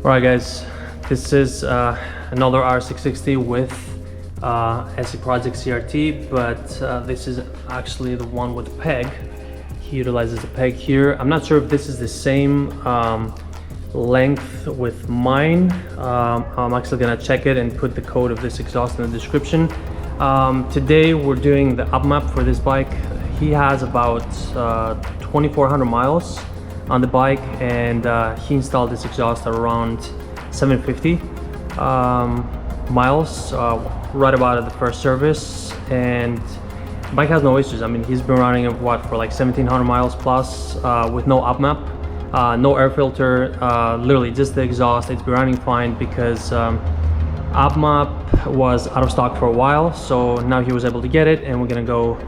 Alright guys, this is another R660 with SE Project CRT, but this is actually the one with the peg. He utilizes the peg here. I'm not sure if this is the same length with mine. I'm actually gonna check it and put the code of this exhaust in the description. Today we're doing the UpMap for this bike. He has about 2,400 miles on the bike, and he installed this exhaust at around 750 miles, right about at the first service, and the bike has no issues. I mean, he's been running it for like 1,700 miles plus with no UpMap, no air filter, literally just the exhaust. It's been running fine because UpMap was out of stock for a while, so now he was able to get it, and we're gonna go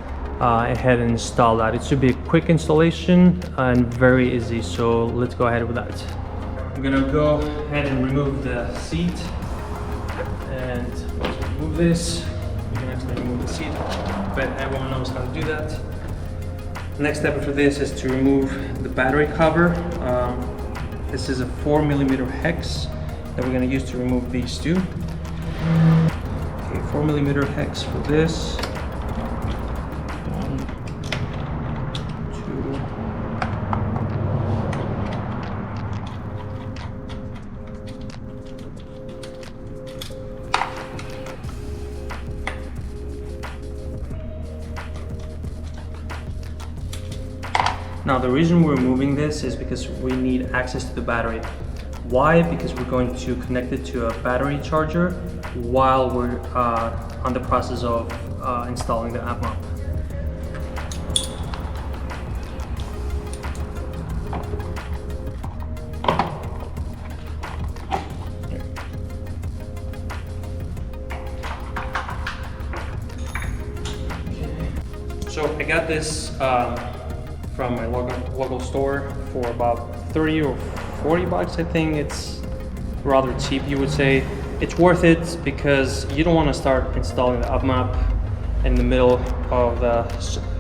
ahead and install that. It should be a quick installation and very easy, so let's go ahead with that. I'm gonna go ahead and remove the seat, and once we remove this, we can actually remove the seat, but everyone knows how to do that. The next step after this is to remove the battery cover. This is a 4mm hex that we're gonna use to remove these two. Okay, 4mm hex for this. Now the reason we're removing this is because we need access to the battery. Why? Because we're going to connect it to a battery charger while we're on the process of installing the UpMap. Okay. So I got this from my local store for about 30 or 40 bucks. I think it's rather cheap, you would say. It's worth it because you don't want to start installing the UpMap in the middle of the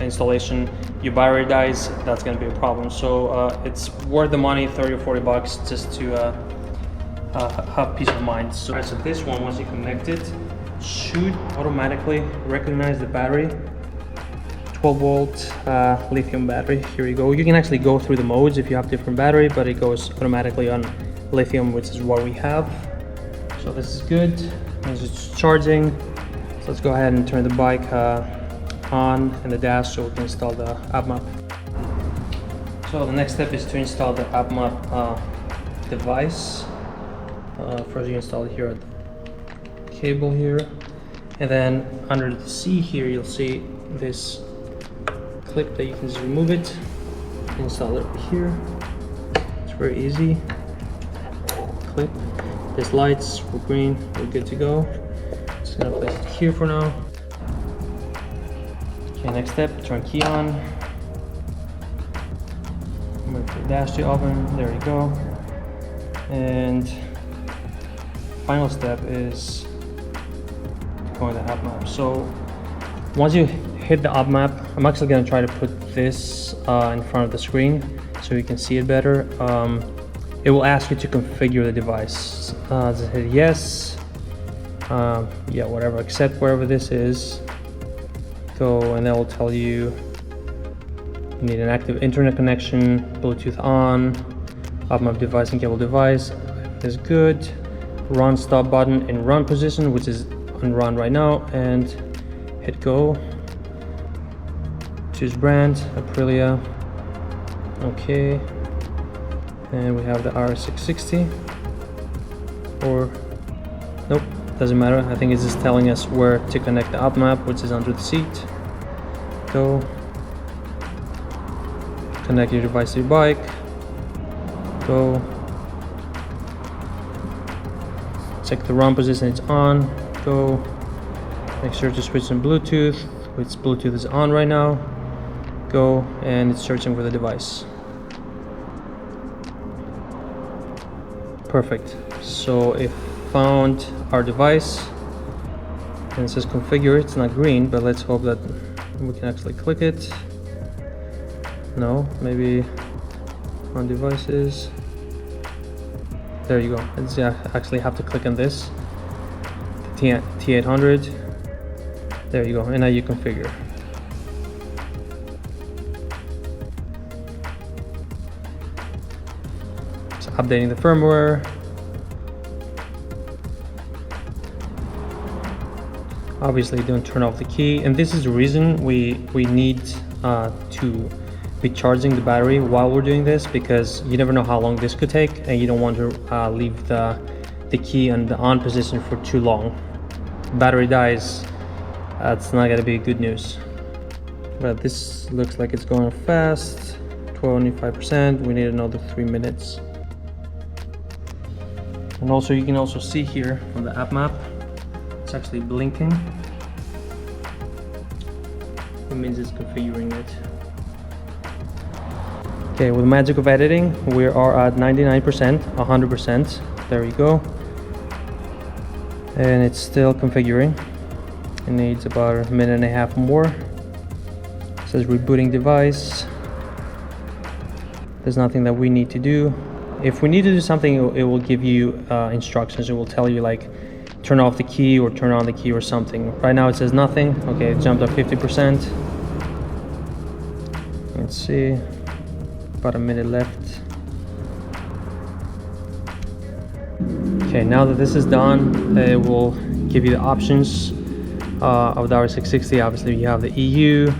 installation. Your battery dies, that's going to be a problem. So it's worth the money, 30 or 40 bucks, just to have peace of mind. So, so this one, once you connect it, should automatically recognize the battery. 12-volt lithium battery. Here you go. You can actually go through the modes if you have different battery, but it goes automatically on lithium, which is what we have. So this is good. It's charging. So let's go ahead and turn the bike on in the dash so we can install the UpMap. So the next step is to install the UpMap device. First you install it here at the cable here, and then under the C here you'll see this clip that you can just remove it, install it here. It's very easy. Clip. There's lights, we're green, we're good to go. Just gonna place it here for now. Okay, next step, turn key on. Wait for the dash to open, there you go. And final step is going to UpMap. So once you hit the UpMap, I'm actually going to try to put this in front of the screen so you can see it better. It will ask you to configure the device. Just hit yes, yeah, whatever, accept wherever this is. Go, and that will tell you you need an active internet connection, Bluetooth on, UpMap device and cable device is good. Run stop button in run position, which is on run right now, and hit go. Choose brand, Aprilia. Okay. And we have the R660. Or, nope, doesn't matter. I think it's just telling us where to connect the UpMap, which is under the seat. Go. Connect your device to your bike. Go. Check the run position, it's on. Go. Make sure to switch on Bluetooth, which Bluetooth is on right now. Go, and it's searching for the device. Perfect. So it found our device and it says configure. It's not green, but let's hope that we can actually click it. No, maybe on devices. There you go. It's, yeah, actually have to click on this T800. There you go, and now you configure. So updating the firmware. Obviously don't turn off the key, and this is the reason we need to be charging the battery while we're doing this, because you never know how long this could take, and you don't want to leave the key in the on position for too long. Battery dies, that's not gonna be good news. But this looks like it's going fast. 25%. We need another 3 minutes. And also you can also see here from the UpMap, it's actually blinking. It means it's configuring it. Okay, with the magic of editing, we are at 99%, 100%. There you go. And it's still configuring. It needs about a minute and a half more. It says rebooting device. There's nothing that we need to do. If we need to do something, it will give you instructions. It will tell you like, turn off the key or turn on the key or something. Right now it says nothing. Okay, it jumped up 50%. Let's see, about a minute left. Okay, now that this is done, it will give you the options of the R660. Obviously you have the EU,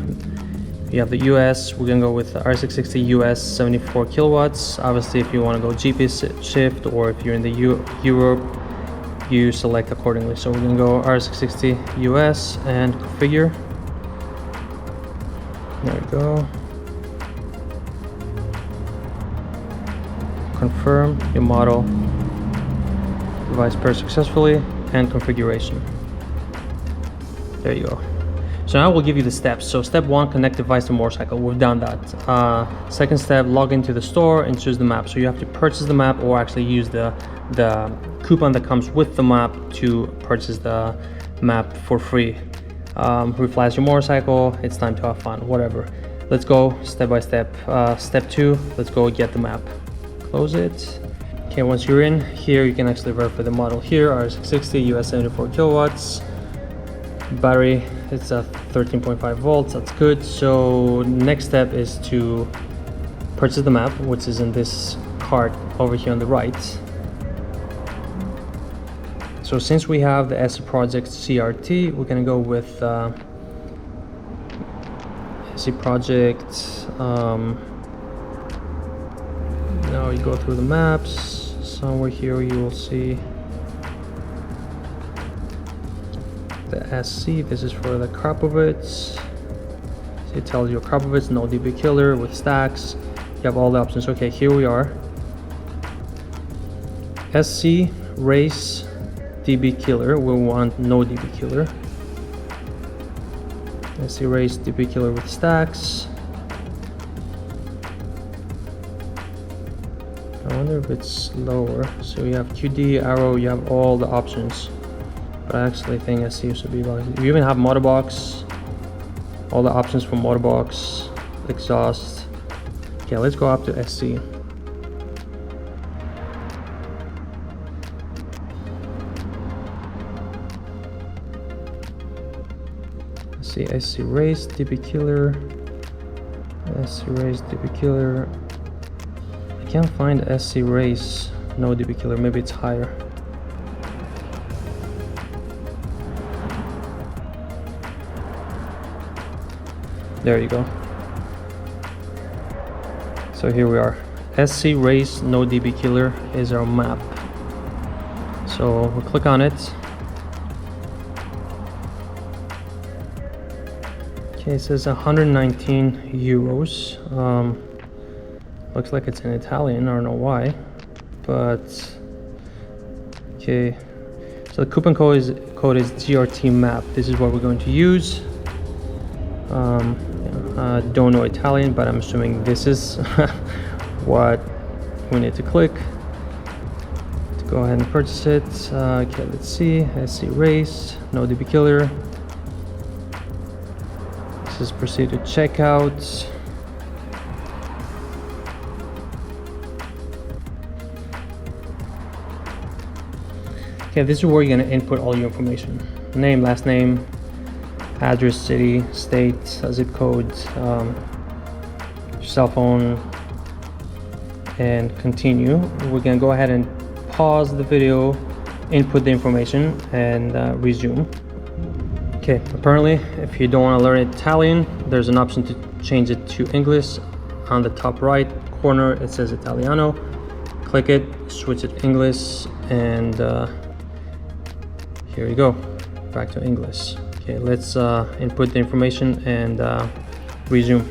you have the US. We're gonna go with the R660 US 74 kilowatts. Obviously if you want to go GPS shift, or if you're in the Europe, you select accordingly. So we're gonna go R660 US and configure. There we go. Confirm your model, device paired successfully, and configuration. There you go. So now we'll give you the steps. So step 1, connect device to motorcycle. We've done that. Second step, log into the store and choose the map. So you have to purchase the map, or actually use the coupon that comes with the map to purchase the map for free. Reflash your motorcycle. It's time to have fun, whatever. Let's go step by step. Step 2, let's go get the map. Close it. Okay, once you're in here, you can actually verify the model here. R660 US 74 kilowatts. Battery, it's a 13.5 volts. That's good. So next step is to purchase the map, which is in this cart over here on the right. So since we have the SC Project CRT, we're gonna go with SC Project. Now you go through the maps. Somewhere here you will see the SC. This is for the Krapovitz. So it tells you Krapovitz, no DB killer with stacks. You have all the options. Okay, here we are. SC race DB killer. We want no DB killer. SC race DB killer with stacks. I wonder if it's lower. So you have QD, arrow, you have all the options. But I actually think SC used to be about. You even have motorbox, all the options for motorbox, exhaust. Okay, let's go up to SC. Let's see, SC race, DB killer, SC race, DB killer. I can't find SC race, no DB killer. Maybe it's higher. There you go. So here we are. SC race, no DB killer is our map. So we'll click on it. Okay, it says 119 euros. Looks like it's in Italian. I don't know why, but okay. So the coupon code is GRT map. This is what we're going to use. Don't know Italian, but I'm assuming this is what we need to click to go ahead and purchase it. Okay, let's see. SC race, no DB killer. This is proceed to checkout. Okay, this is where you're gonna input all your information. Name, last name, address, city, state, zip code, cell phone, and continue. We're gonna go ahead and pause the video, input the information, and resume. Okay, apparently if you don't want to learn Italian, there's an option to change it to English. On the top right corner it says Italiano. Click it, switch it to English, and here you go, back to English. Okay, let's input the information and resume.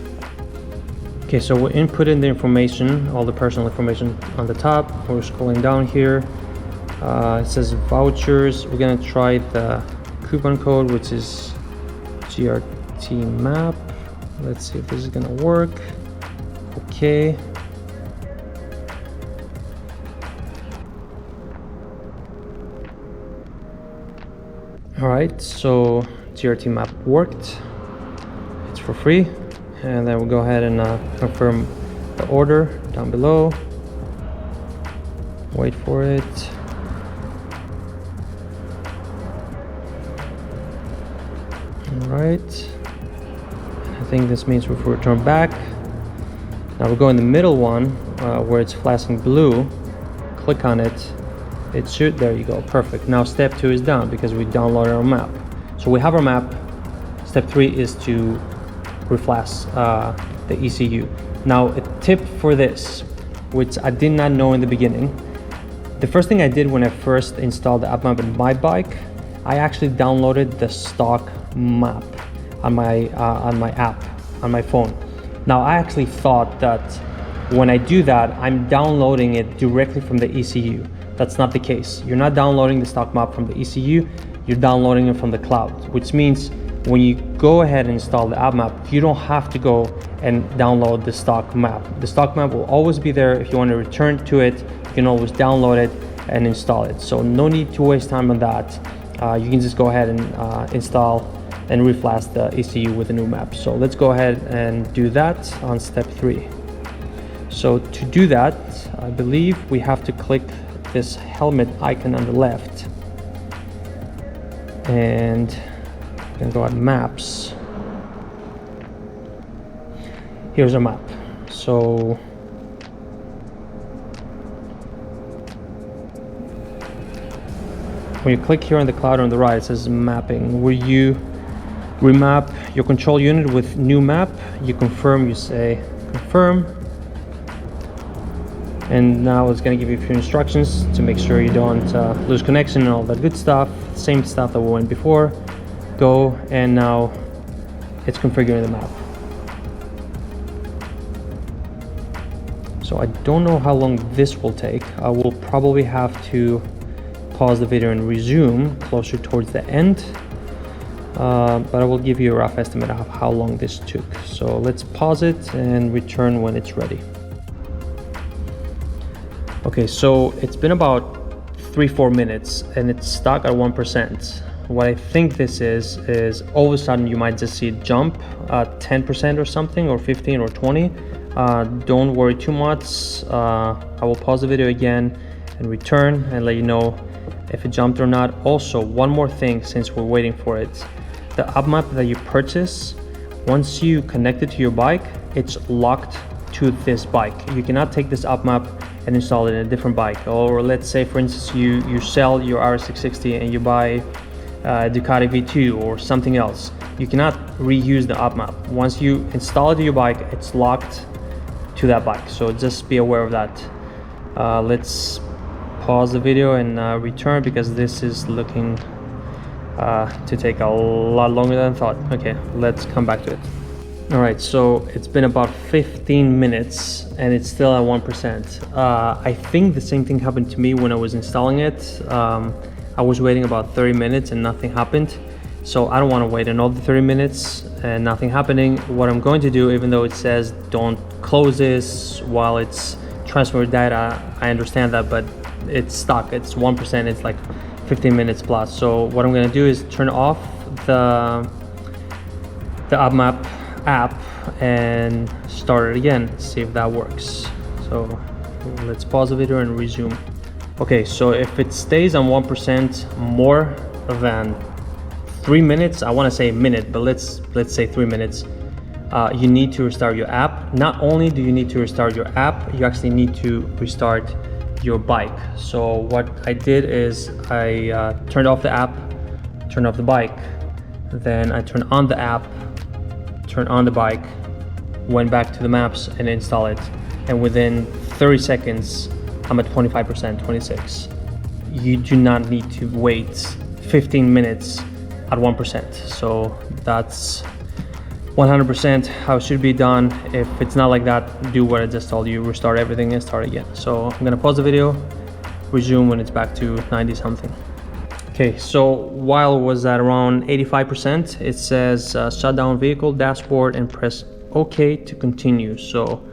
Okay, so we're inputting the information, all the personal information on the top. We're scrolling down here. It says vouchers. We're gonna try the coupon code, which is GRT map. Let's see if this is gonna work. Okay. All right, so GRT map worked. It's for free. And then we'll go ahead and confirm the order down below. Wait for it. All right. I think this means we've returned back. Now we'll go in the middle one where it's flashing blue. Click on it. It should, there you go, perfect. Now step 2 is done because we downloaded our map. So we have our map. Step 3 is to reflash the ECU. Now a tip for this, which I did not know in the beginning. The first thing I did when I first installed the UpMap in my bike, I actually downloaded the stock map on my app on my phone. Now I actually thought that when I do that, I'm downloading it directly from the ECU. That's not the case. You're not downloading the stock map from the ECU, you're downloading it from the cloud, which means when you go ahead and install the UpMap, you don't have to go and download the stock map. The stock map will always be there. If you want to return to it, you can always download it and install it. So no need to waste time on that. You can just go ahead and install and reflash the ECU with a new map. So let's go ahead and do that on step 3. So to do that, I believe we have to click this helmet icon on the left. And I'm gonna go at maps. Here's a map. So when you click here on the cloud on the right, it says mapping. Where you remap your control unit with new map, you confirm, you say confirm. And now it's going to give you a few instructions to make sure you don't lose connection and all that good stuff. Same stuff that we went before. Go, and now it's configuring the map. So I don't know how long this will take. I will probably have to pause the video and resume closer towards the end. But I will give you a rough estimate of how long this took. So let's pause it and return when it's ready. Okay, so it's been about 3-4 minutes and it's stuck at 1%. What I think this is all of a sudden you might just see it jump 10% or something, or 15 or 20. Don't worry too much. I will pause the video again and return and let you know if it jumped or not. Also, one more thing since we're waiting for it. The UpMap that you purchase, once you connect it to your bike, it's locked to this bike. You cannot take this UpMap and install it in a different bike. Or let's say for instance you sell your RS660 and you buy Ducati V2 or something else. You cannot reuse the UpMap. Once you install it to your bike, it's locked to that bike. So just be aware of that. Let's pause the video and return because this is looking to take a lot longer than I thought. Okay, let's come back to it. All right, so it's been about 15 minutes and it's still at 1%. I think the same thing happened to me when I was installing it. I was waiting about 30 minutes and nothing happened. So I don't want to wait another 30 minutes and nothing happening. What I'm going to do, even though it says don't close this while it's transferring data, I understand that, but it's stuck. It's 1%, it's like 15 minutes plus. So what I'm going to do is turn off the UpMap app and start it again, see if that works. So let's pause the video and resume. Okay, so if it stays on 1% more than 3 minutes, I want to say a minute, but let's say 3 minutes, you need to restart your app. Not only do you need to restart your app, you actually need to restart your bike. So what I did is I turned off the app, turned off the bike, then I turned on the app, turned on the bike, went back to the maps and install it. And within 30 seconds, I'm at 25%, 26. You do not need to wait 15 minutes at 1%. So that's 100% how it should be done. If it's not like that, do what I just told you, restart everything and start again. So I'm gonna pause the video, resume when it's back to 90 something. Okay, so while it was at around 85%, it says shut down vehicle dashboard and press OK to continue. So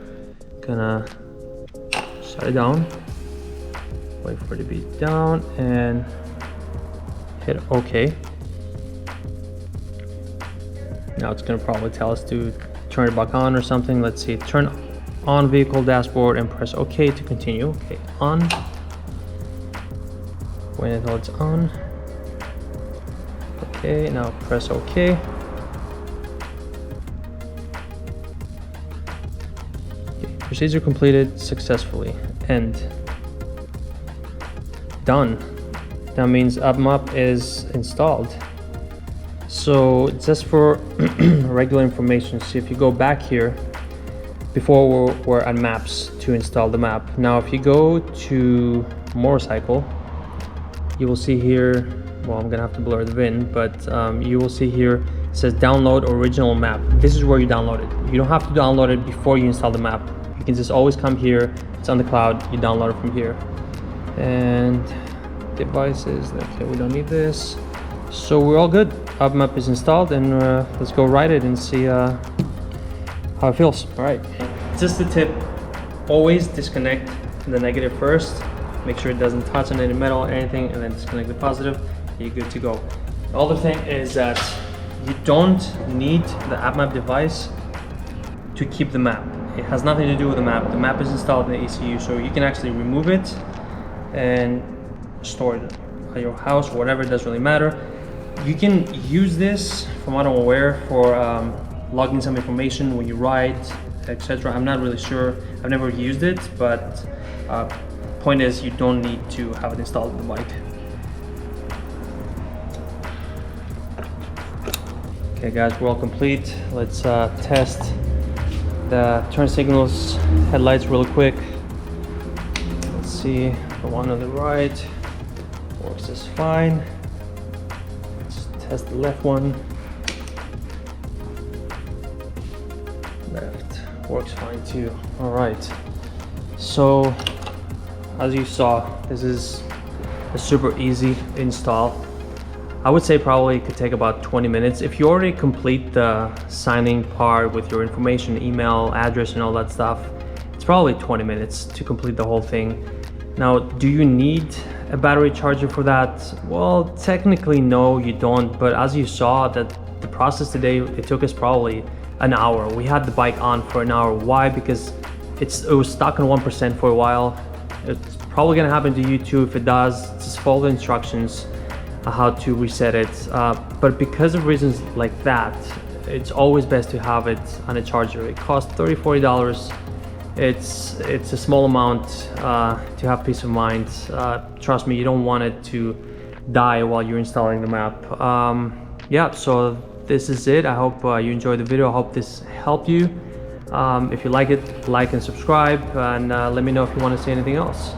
gonna shut it down, wait for it to be down and hit OK. Now it's gonna probably tell us to turn it back on or something. Let's see, turn on vehicle dashboard and press OK to continue. Okay, on. When it holds on. Okay, now press OK. Okay, procedure completed successfully. End. Done. That means UpMap is installed. So just for regular information, so if you go back here, before we're at maps to install the map. Now if you go to motorcycle, you will see here, well, I'm gonna have to blur the VIN, but you will see here, it says download original map. This is where you download it. You don't have to download it before you install the map. You can just always come here, it's on the cloud, you download it from here. And devices, okay, we don't need this. So we're all good. UpMap is installed, and let's go ride it and see how it feels. All right, just a tip, always disconnect the negative first. Make sure it doesn't touch on any metal or anything, and then disconnect the positive. You're good to go. The other thing is that you don't need the UpMap device to keep the map. It has nothing to do with the map. The map is installed in the ECU, so you can actually remove it and store it at your house or whatever, it doesn't really matter. You can use this, from what I'm aware, for logging some information when you ride, etc. I'm not really sure, I've never used it, but point is you don't need to have it installed in the bike. Okay guys, we're all complete. Let's test the turn signals, headlights real quick. Let's see, the one on the right works just fine. Let's test the left one. Left works fine too. All right, so as you saw, this is a super easy install. I would say probably it could take about 20 minutes. If you already complete the signing part with your information, email, address, and all that stuff, it's probably 20 minutes to complete the whole thing. Now, do you need a battery charger for that? Well, technically no, you don't, but as you saw, that the process today, it took us probably an hour. We had the bike on for an hour. Why? Because it was stuck on 1% for a while. It's probably gonna happen to you too. If it does, just follow the instructions how to reset it. But because of reasons like that, it's always best to have it on a charger. It costs $30–40. It's a small amount to have peace of mind. Trust me, you don't want it to die while you're installing the map. Yeah, so this is it. I hope you enjoyed the video. I hope this helped you. If you like it, like and subscribe, and let me know if you want to see anything else.